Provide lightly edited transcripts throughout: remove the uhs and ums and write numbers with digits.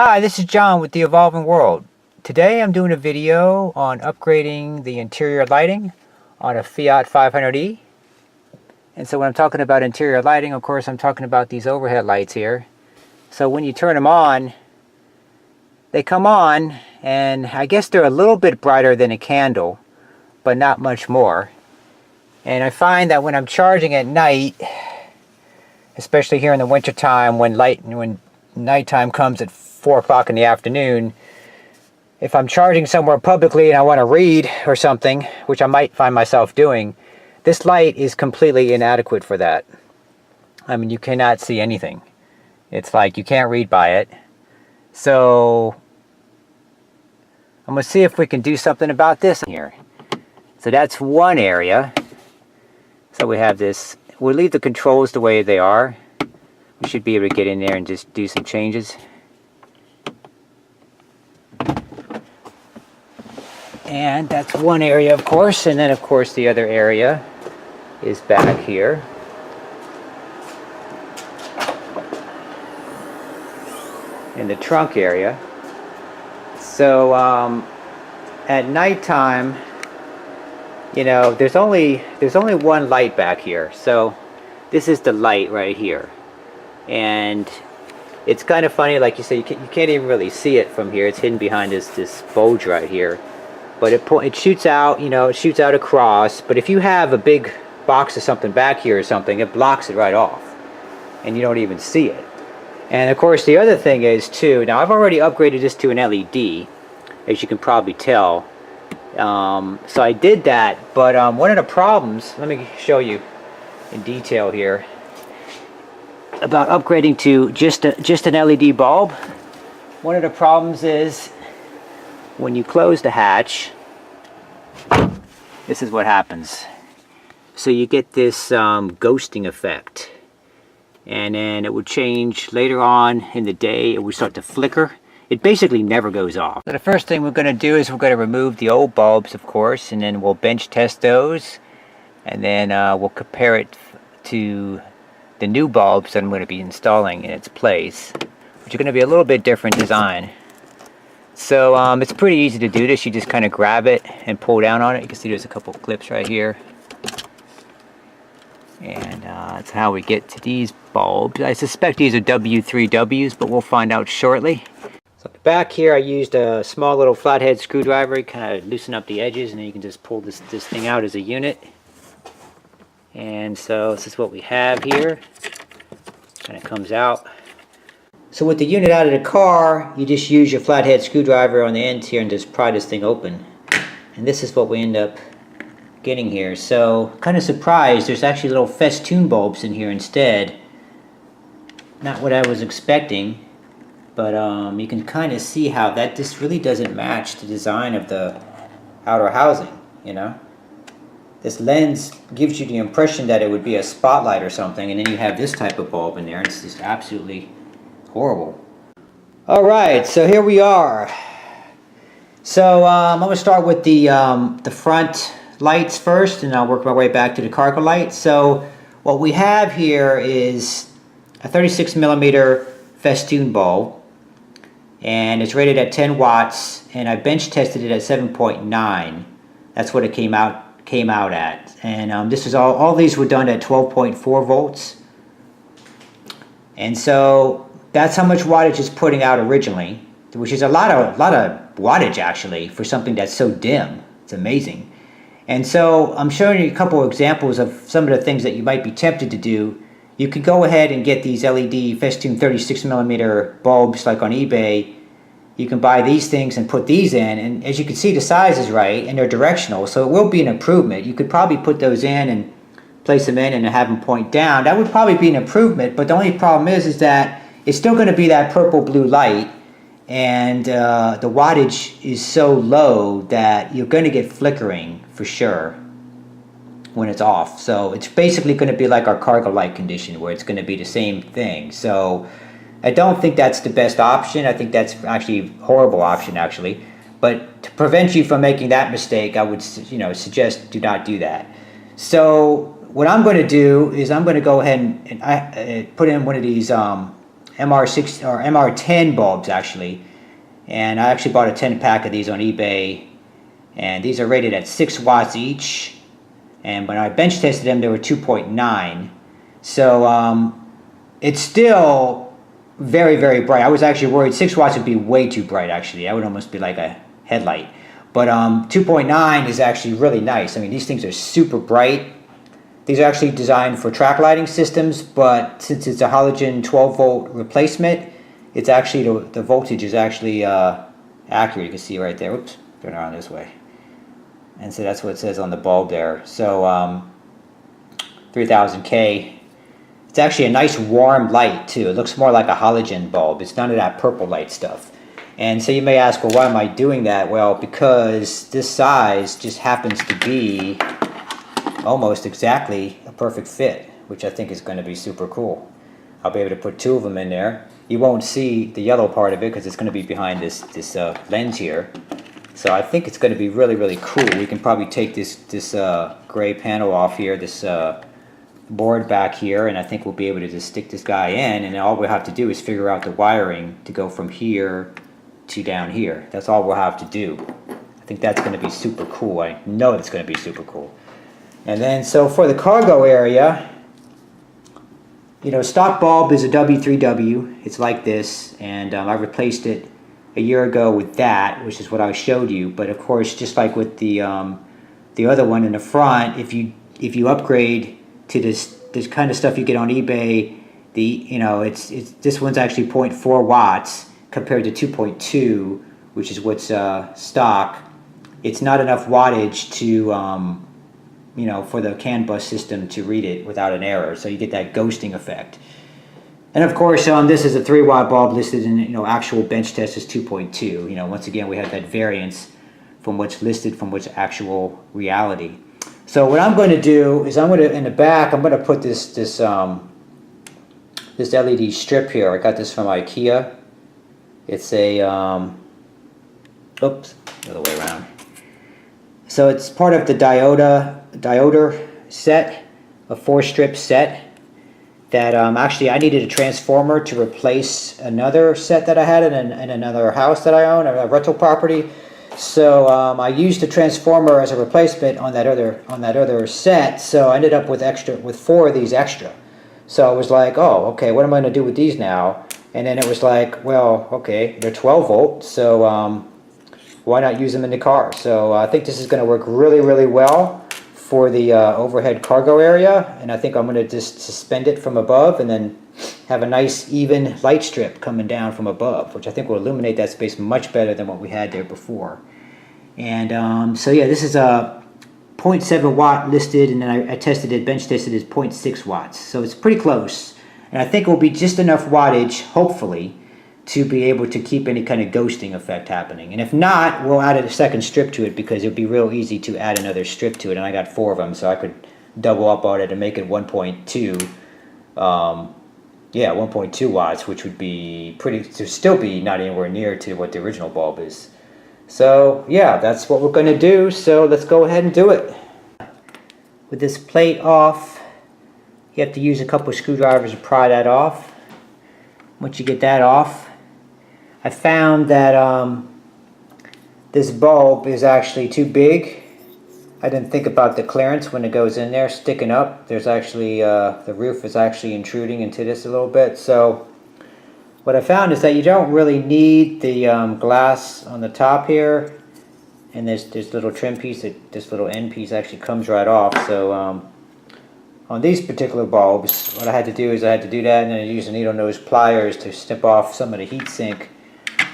Hi, this is John with The Evolving World. Today I'm doing a video on upgrading the interior lighting on a Fiat 500e. And so when I'm talking about interior lighting, of course I'm talking about these overhead lights here. So when you turn them on, they come on, and I guess they're a little bit brighter than a candle, but not much more. And I find that when I'm charging at night, especially here in the winter time when nighttime comes at 4 o'clock in the afternoon, if I'm charging somewhere publicly and I want to read or something, which I might find myself doing, this light is completely inadequate for that. I mean, you cannot see anything. It's like you can't read by it. So I'm going to see if we can do something about this here. So that's one area. So we have this. We'll leave the controls the way they are. We should be able to get in there and just do some changes. And that's one area, of course, and then of course the other area is back here. In the trunk area. So at nighttime, you know, there's only one light back here. So this is the light right here. And it's kind of funny, like you say, you can't even really see it from here. It's hidden behind this bulge right here. But it shoots out, you know, it shoots out across. But if you have a big box of something back here or something, it blocks it right off. And you don't even see it. And of course the other thing is too, now I've already upgraded this to an LED, as you can probably tell. So I did that, but one of the problems, let me show you in detail here, about upgrading to just an LED bulb. One of the problems is when you close the hatch, this is what happens. So you get this ghosting effect, and then it would change later on in the day. It would start to flicker. It basically never goes off. So the first thing we're going to do is we're going to remove the old bulbs, of course, and then we'll bench test those, and then we'll compare it to the new bulbs that I'm going to be installing in its place, which are going to be a little bit different design. So it's pretty easy to do this. You just kind of grab it and pull down on it. You can see there's a couple clips right here. And that's how we get to these bulbs. I suspect these are W3Ws, but we'll find out shortly. So at the back here I used a small little flathead screwdriver, kind of loosen up the edges, and then you can just pull this thing out as a unit. And so this is what we have here. Kind of comes out. So with the unit out of the car, you just use your flathead screwdriver on the ends here and just pry this thing open. And this is what we end up getting here. So kind of surprised, there's actually little festoon bulbs in here instead. Not what I was expecting, but you can kind of see how that just really doesn't match the design of the outer housing, you know. This lens gives you the impression that it would be a spotlight or something, and then you have this type of bulb in there, and it's just absolutely horrible. Alright, so here we are. So I'm going to start with the front lights first, and I'll work my way back to the cargo light. So what we have here is a 36mm festoon bulb, and it's rated at 10 watts, and I bench tested it at 7.9. That's what it came out at. And this is all these were done at 12.4 volts. And so that's how much wattage it's putting out originally, which is a lot of wattage actually for something that's so dim. It's amazing. And so I'm showing you a couple of examples of some of the things that you might be tempted to do. You could go ahead and get these LED festoon 36mm bulbs like on eBay. You can buy these things and put these in, and as you can see the size is right and they're directional, so it will be an improvement. You could probably put those in and place them in and have them point down. That would probably be an improvement, but the only problem is that it's still going to be that purple blue light, and the wattage is so low that you're going to get flickering for sure when it's off. So it's basically going to be like our cargo light condition, where it's going to be the same thing. So I don't think that's the best option. I think that's actually a horrible option actually. But to prevent you from making that mistake, I would, you know, suggest do not do that. So what I'm going to do is I'm going to go ahead and put in one of these MR6 or MR10 bulbs actually, and I actually bought a 10 pack of these on eBay, and these are rated at 6 watts each, and when I bench tested them they were 2.9, so it's still very, very bright. I was actually worried 6 watts would be way too bright actually. That would almost be like a headlight, but 2.9 is actually really nice. I mean, these things are super bright. These are actually designed for track lighting systems, but since it's a halogen 12 volt replacement, it's actually, the voltage is actually accurate. You can see right there. Oops, turn around this way. And so that's what it says on the bulb there. So 3000K. It's actually a nice warm light too. It looks more like a halogen bulb. It's none of that purple light stuff. And so you may ask, well, why am I doing that? Well, because this size just happens to be almost exactly a perfect fit, which I think is going to be super cool. I'll be able to put 2 of them in there. You won't see the yellow part of it because it's going to be behind this lens here. So I think it's going to be really, really cool. We can probably take this gray panel off here, this board back here, and I think we'll be able to just stick this guy in, and all we'll have to do is figure out the wiring to go from here to down here. That's all we'll have to do. I think that's going to be super cool. I know it's going to be super cool. And then, so for the cargo area, you know, stock bulb is a W3W. It's like this, and I replaced it a year ago with that, which is what I showed you. But of course, just like with the other one in the front, if you upgrade to this kind of stuff you get on eBay, it's this one's actually 0.4 watts compared to 2.2, which is what's stock. It's not enough wattage to for the CAN bus system to read it without an error, so you get that ghosting effect. And of course, this is a 3 watt bulb listed in actual bench test is 2.2. Once again, we have that variance from what's listed from what's actual reality. So what I'm going to do is in the back, I'm going to put this LED strip here. I got this from IKEA. It's a oops, the other way around. So it's part of the dioder set, a 4-strip set that actually I needed a transformer to replace another set that I had in another house that I own, a rental property. So I used a transformer as a replacement on that other set. So I ended up with 4 of these extra. So I was like, oh, okay, what am I going to do with these now? And then it was like, well, okay, they're 12 volt, so why not use them in the car? So I think this is going to work really, really well for the overhead cargo area, and I think I'm going to just suspend it from above and then have a nice even light strip coming down from above, which I think will illuminate that space much better than what we had there before. And so yeah, this is a 0.7 watt listed, and then I tested it, bench tested it as 0.6 watts, so it's pretty close, and I think it will be just enough wattage, hopefully, to be able to keep any kind of ghosting effect happening. And if not, we'll add a second strip to it, because it would be real easy to add another strip to it, and I got 4 of them, so I could double up on it and make it 1.2 1.2 watts, which would be to still be not anywhere near to what the original bulb is. So yeah, that's what we're going to do, so let's go ahead and do it. With this plate off, you have to use a couple of screwdrivers to pry that off. Once you get that off, I found that this bulb is actually too big. I didn't think about the clearance when it goes in there, sticking up. There's actually, the roof is actually intruding into this a little bit. So what I found is that you don't really need the glass on the top here. And this little trim piece, this little end piece actually comes right off. So on these particular bulbs, what I had to do is I had to do that, and then I used the needle nose pliers to snip off some of the heat sink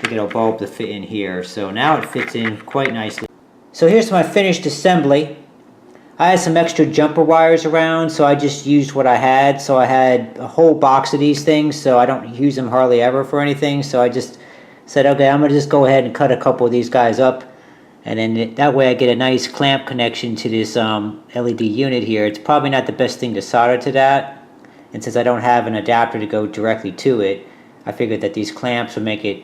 to get a bulb to fit in here. So now it fits in quite nicely. So here's my finished assembly. I had some extra jumper wires around, so I just used what I had. So I had a whole box of these things, so I don't use them hardly ever for anything. So I just said, okay, I'm going to just go ahead and cut a couple of these guys up. And then that way I get a nice clamp connection to this LED unit here. It's probably not the best thing to solder to that. And since I don't have an adapter to go directly to it, I figured that these clamps would make it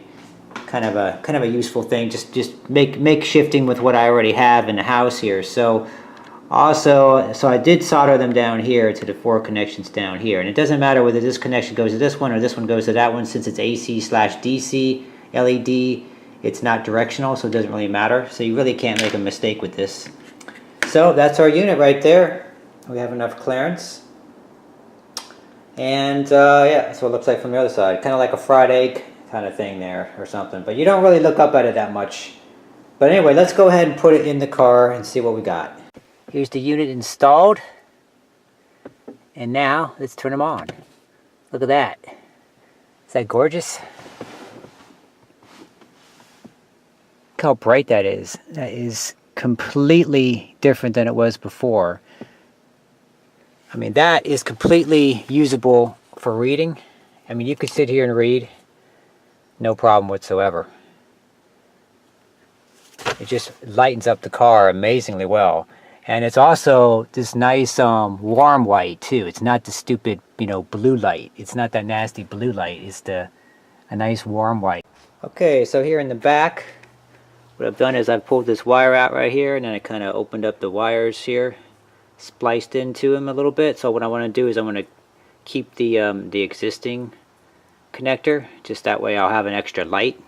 kind of a useful thing. Just make shifting with what I already have in the house here. So Also, so I did solder them down here to the 4 connections down here, and it doesn't matter whether this connection goes to this one or this one goes to that one, since it's AC/DC LED, it's not directional, so it doesn't really matter. So you really can't make a mistake with this. So that's our unit right there. We have enough clearance. And yeah, that's what it looks like from the other side. Kind of like a fried egg kind of thing there or something. But you don't really look up at it that much. But anyway, let's go ahead and put it in the car and see what we got. Here's the unit installed. And now, let's turn them on. Look at that. Is that gorgeous? Look how bright that is. That is completely different than it was before. I mean, that is completely usable for reading. I mean, you could sit here and read. No problem whatsoever. It just lightens up the car amazingly well. And it's also this nice warm white too. It's not the stupid, you know, blue light. It's not that nasty blue light. It's a nice warm white. Okay, so here in the back, what I've done is I've pulled this wire out right here, and then I kind of opened up the wires here, spliced into them a little bit. So what I want to do is I want to keep the existing connector, just that way I'll have an extra light.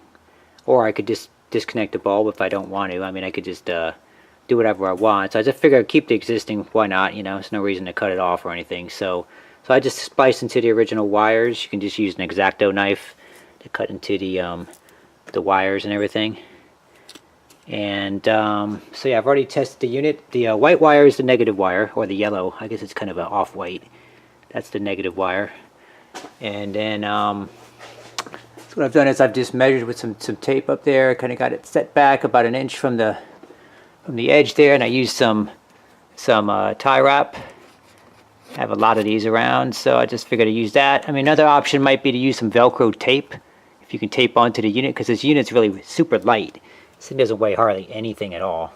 Or I could just disconnect the bulb if I don't want to. I mean, I could just do whatever I want. So I just figured I'd keep the existing. Why not? You know, there's no reason to cut it off or anything. So I just spliced into the original wires. You can just use an X-Acto knife to cut into the wires and everything. And so yeah, I've already tested the unit. The white wire is the negative wire, or the yellow. I guess it's kind of an off-white. That's the negative wire. And then so what I've done is I've just measured with some tape up there. Kind of got it set back about 1 inch from the edge there, and I used some tie wrap. I have a lot of these around, so I just figured to use that. I mean, another option might be to use some Velcro tape, if you can tape onto the unit, because this unit's really super light. This thing doesn't weigh hardly anything at all.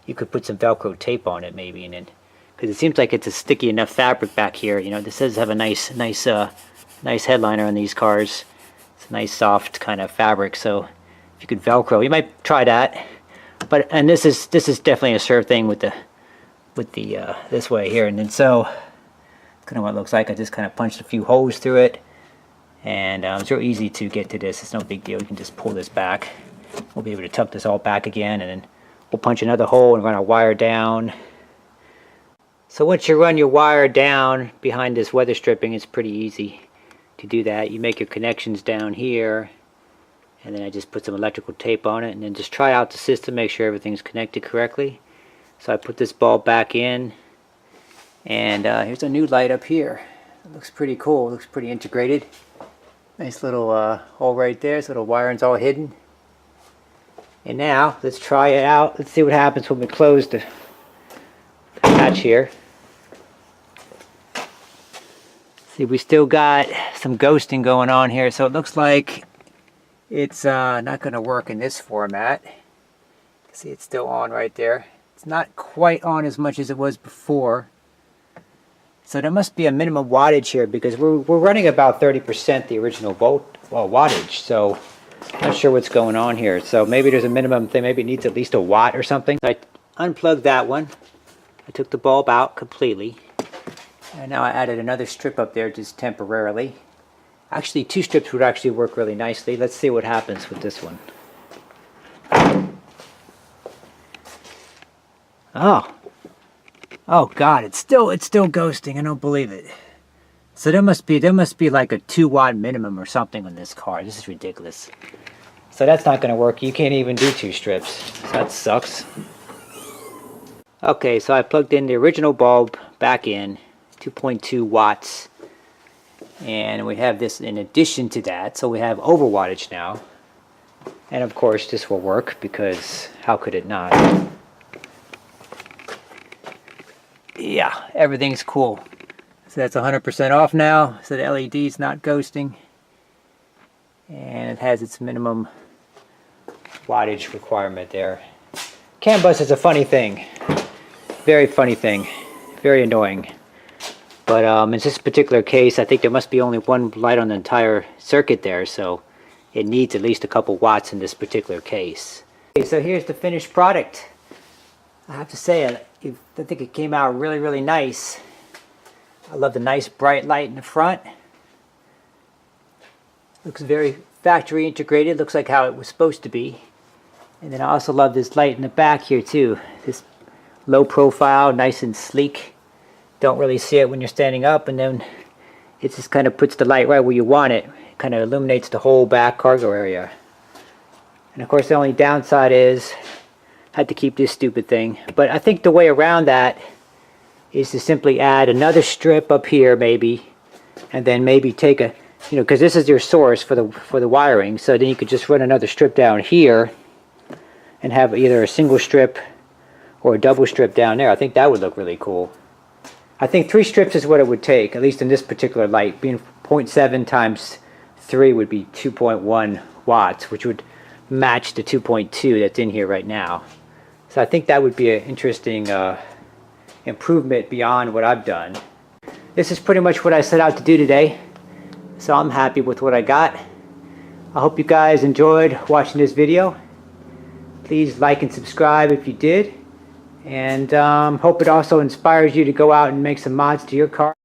You could put some Velcro tape on it maybe, and then, because it seems like it's a sticky enough fabric back here. You know, this does have a nice headliner on these cars. It's a nice soft kind of fabric, so if you could Velcro, you might try that. But and this is definitely a sure thing with the this way here, and then so kind of what it looks like. I just kind of punched a few holes through it, and it's real easy to get to this. It's no big deal. You can just pull this back. We'll be able to tuck this all back again, and then we'll punch another hole and run our wire down. So once you run your wire down behind this weather stripping, it's pretty easy to do that. You make your connections down here, and then I just put some electrical tape on it, and then just try out the system, make sure everything's connected correctly. So I put this bulb back in, and here's a new light up here. It looks pretty cool. It looks pretty integrated. Nice little hole right there. So the wiring's all hidden. And now let's try it out. Let's see what happens when we close the hatch here. See, we still got some ghosting going on here, so it looks like it's not going to work in this format. See, it's still on right there. It's not quite on as much as it was before. So there must be a minimum wattage here, because we're running about 30% the original wattage. So I'm not sure what's going on here. So maybe there's a minimum thing. Maybe it needs at least a watt or something. I unplugged that one. I took the bulb out completely. And now I added another strip up there just temporarily. Actually, 2 strips would actually work really nicely. Let's see what happens with this one. Oh God, it's still ghosting. I don't believe it. So there must be like a 2 watt minimum or something on this car. This is ridiculous. So that's not going to work. You can't even do 2 strips. So that sucks. Okay, so I plugged in the original bulb back in, 2.2 watts. And we have this in addition to that, so we have over wattage now. And of course this will work, because how could it not? Yeah, everything's cool. So that's 100% off now, so the LED's not ghosting. And it has its minimum wattage requirement there. CAN bus is a funny thing. Very funny thing. Very annoying. But in this particular case, I think there must be only one light on the entire circuit there, so it needs at least a couple watts in this particular case. Okay, so here's the finished product. I have to say, I think it came out really, really nice. I love the nice bright light in the front. Looks very factory integrated, looks like how it was supposed to be. And then I also love this light in the back here too. This low profile, nice and sleek. Don't really see it when you're standing up, and then it just kind of puts the light right where you want it. It kind of illuminates the whole back cargo area. And of course the only downside is I had to keep this stupid thing. But I think the way around that is to simply add another strip up here maybe, and then maybe take a, because this is your source for the wiring, so then you could just run another strip down here and have either a single strip or a double strip down there. I think that would look really cool. I think 3 strips is what it would take, at least in this particular light. Being 0.7 times 3 would be 2.1 watts, which would match the 2.2 that's in here right now. So I think that would be an interesting improvement beyond what I've done. This is pretty much what I set out to do today, so I'm happy with what I got. I hope you guys enjoyed watching this video. Please like and subscribe if you did, and hope it also inspires you to go out and make some mods to your car.